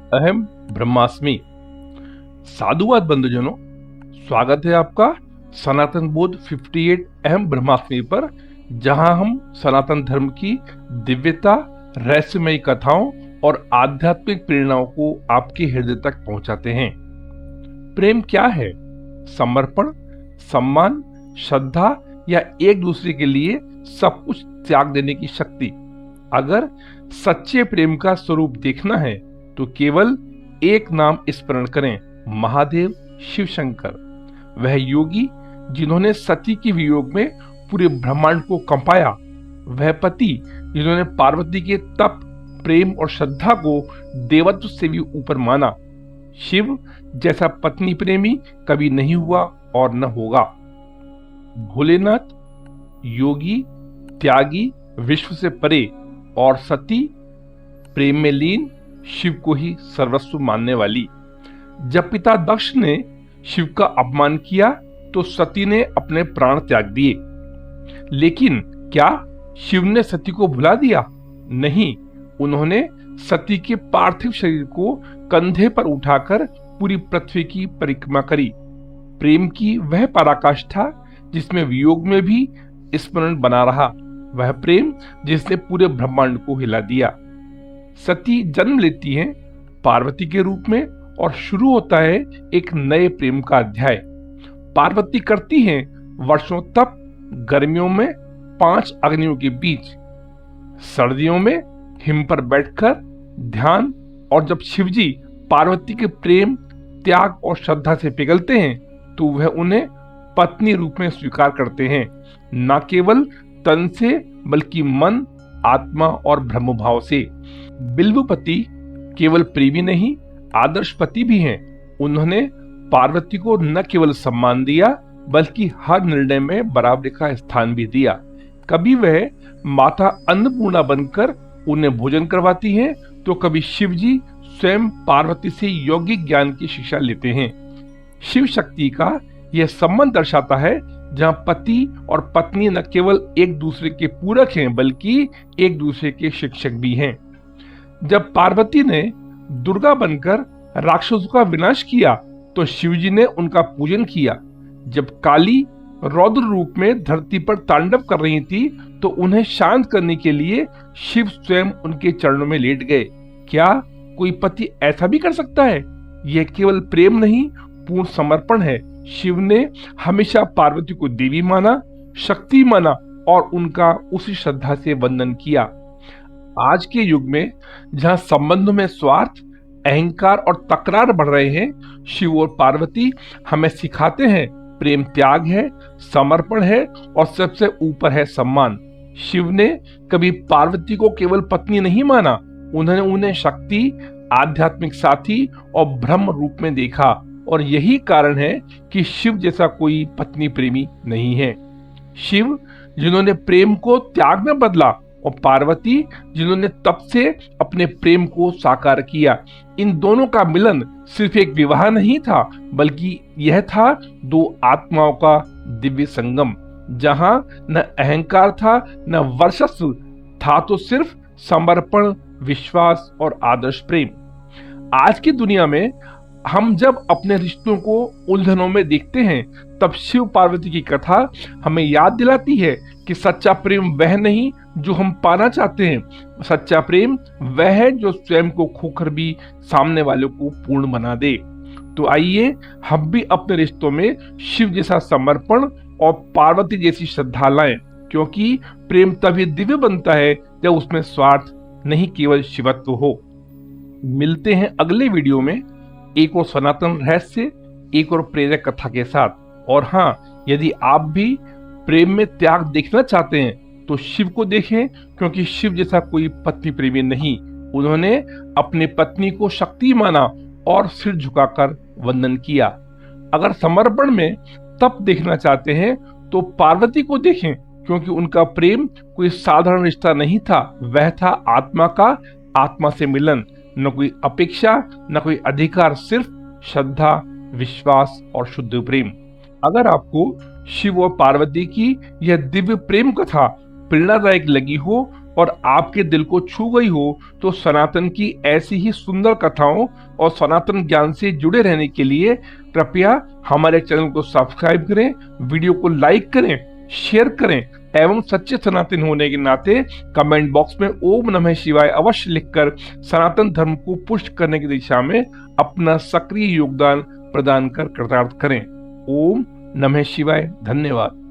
अहम ब्रह्मास्मि। साधुवाद बंधुजनों, स्वागत है आपका सनातन बोध 58 अहम ब्रह्मास्मि पर, जहां हम सनातन धर्म की दिव्यता, रहस्यमयी कथाओं और आध्यात्मिक प्रेरणाओं को आपके हृदय तक पहुंचाते हैं। प्रेम क्या है? समर्पण, सम्मान, श्रद्धा या एक दूसरे के लिए सब कुछ त्याग देने की शक्ति। अगर सच्चे प्रेम का स्वरूप देखना है तो केवल एक नाम स्मरण करें, महादेव शिव शंकर। वह योगी जिन्होंने सती के वियोग में पूरे ब्रह्मांड को कंपाया, वह पति जिन्होंने पार्वती के तप, प्रेम और श्रद्धा को देवत्व से भी ऊपर माना। शिव जैसा पत्नी प्रेमी कभी नहीं हुआ और न होगा। भोलेनाथ योगी, त्यागी, विश्व से परे, और सती प्रेम में लीन, शिव को ही सर्वस्व मानने वाली। जब पिता दक्ष ने शिव का अपमान किया तो सती ने अपने प्राण त्याग दिए। लेकिन क्या शिव ने सती को भुला दिया? नहीं, उन्होंने सती के पार्थिव शरीर को कंधे पर उठाकर पूरी पृथ्वी की परिक्रमा करी। प्रेम की वह पराकाष्ठा जिसमें वियोग में भी स्मरण बना रहा, वह प्रेम जिसने पूरे ब्रह्मांड को हिला दिया। सती जन्म लेती हैं पार्वती के रूप में और शुरू होता है एक नए प्रेम का अध्याय। पार्वती करती हैं वर्षों तप, गर्मियों में 5 अग्नियों के बीच, सर्दियों में हिम पर बैठकर ध्यान, और जब शिवजी पार्वती के प्रेम, त्याग और श्रद्धा से पिघलते हैं तो वह उन्हें पत्नी रूप में स्वीकार करते हैं, न केवल तन से बल्कि मन, आत्मा और ब्रह्म भाव से। बिल्वपति केवल प्रेमी नहीं, आदर्श पति भी हैं। उन्होंने पार्वती को न केवल सम्मान दिया बल्कि हर निर्णय में बराबरी का स्थान भी दिया। कभी वह माता अन्नपूर्णा बनकर उन्हें भोजन करवाती हैं तो कभी शिवजी स्वयं पार्वती से यौगिक ज्ञान की शिक्षा लेते हैं। शिव शक्ति का यह संबंध दर्शाता है जहां पति और पत्नी न केवल एक दूसरे के पूरक हैं बल्कि एक दूसरे के शिक्षक भी हैं। जब पार्वती ने दुर्गा बनकर राक्षसों का विनाश किया तो शिवजी ने उनका पूजन किया। जब काली रौद्र रूप में धरती पर तांडव कर रही थी तो उन्हें शांत करने के लिए शिव स्वयं उनके चरणों में लेट गए। क्या कोई पति ऐसा भी कर सकता है? यह केवल प्रेम नहीं, पूर्ण समर्पण है। शिव ने हमेशा पार्वती को देवी माना, शक्ति माना और उनका उसी श्रद्धा से वंदन किया। आज के युग में जहां संबंधों में स्वार्थ, अहंकार और तकरार बढ़ रहे हैं, शिव और पार्वती हमें सिखाते हैं प्रेम त्याग है, समर्पण है और सबसे ऊपर है सम्मान। शिव ने कभी पार्वती को केवल पत्नी नहीं माना, उन्होंने उन्हें शक्ति, आध्यात्मिक साथी और ब्रह्म रूप में देखा, और यही कारण है कि शिव जैसा कोई पत्नी प्रेमी नहीं है। शिव जिन्होंने प्रेम को त्याग में बदला और पार्वती जिन्होंने तप से अपने प्रेम को साकार किया। इन दोनों का मिलन सिर्फ एक विवाह नहीं था बल्कि यह था 2 आत्माओं का दिव्य संगम, जहां न अहंकार था न वर्चस्व था, तो सिर्फ समर्पण, विश्वास और आदर्श प्रेम। आज की दुनिया में हम जब अपने रिश्तों को उलझनों में देखते हैं तब शिव पार्वती की कथा हमें याद दिलाती है कि सच्चा प्रेम वह नहीं जो हम पाना चाहते हैं, सच्चा प्रेम वह है जो स्वयं को खोकर भी सामने वाले को पूर्ण बना दे। तो आइए हम भी अपने रिश्तों में शिव जैसा समर्पण और पार्वती जैसी श्रद्धा लाएं, क्योंकि प्रेम तभी दिव्य बनता है जब उसमें स्वार्थ नहीं केवल शिवत्व हो। मिलते हैं अगले वीडियो में एक और सनातन रहस्य, एक और प्रेरक कथा के साथ। और हाँ, यदि आप भी प्रेम में त्याग देखना चाहते हैं तो शिव को देखें, क्योंकि शिव जैसा कोई पत्नी प्रेमी नहीं। उन्होंने अपनी पत्नी को शक्ति माना और सिर झुकाकर वंदन किया। अगर समर्पण में तप देखना चाहते हैं तो पार्वती को देखें, क्योंकि उनका प्रेम कोई साधारण रिश्ता नहीं था, वह था आत्मा का आत्मा से मिलन। न कोई अपेक्षा, न कोई अधिकार, सिर्फ श्रद्धा, विश्वास और शुद्ध प्रेम। अगर आपको शिव और पार्वती की यह दिव्य प्रेम कथा प्रेरणादायक लगी हो और आपके दिल को छू गई हो तो सनातन की ऐसी ही सुंदर कथाओं और सनातन ज्ञान से जुड़े रहने के लिए कृपया हमारे चैनल को सब्सक्राइब करें, वीडियो को लाइक करें, शेयर करें एवं सच्चे सनातन होने के नाते कमेंट बॉक्स में ओम नमः शिवाय अवश्य लिखकर सनातन धर्म को पुष्ट करने की दिशा में अपना सक्रिय योगदान प्रदान कर कृतार्थ करें। ओम नमः शिवाय। धन्यवाद।